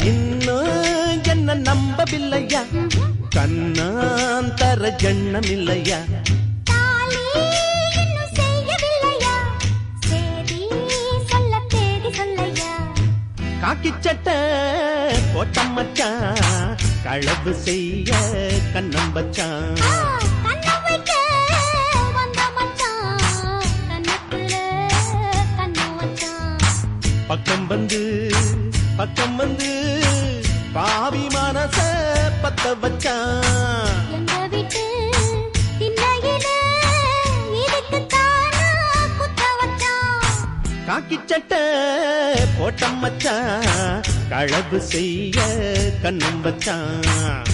இன்னும் என்ன நம்பவில்லையா கண்ணாந்தர ஜண்ணம் இல்லையா காக்கி சட்டை போட்டம் மச்சான் களவு செய்ய கண்ணம் வச்சான் பக்கம் வந்து பாவி மனச பத்த வச்சான் காக்கி சட்டை போட்டம் மச்சான் களவு செய்ய கண்ணம் வச்சான்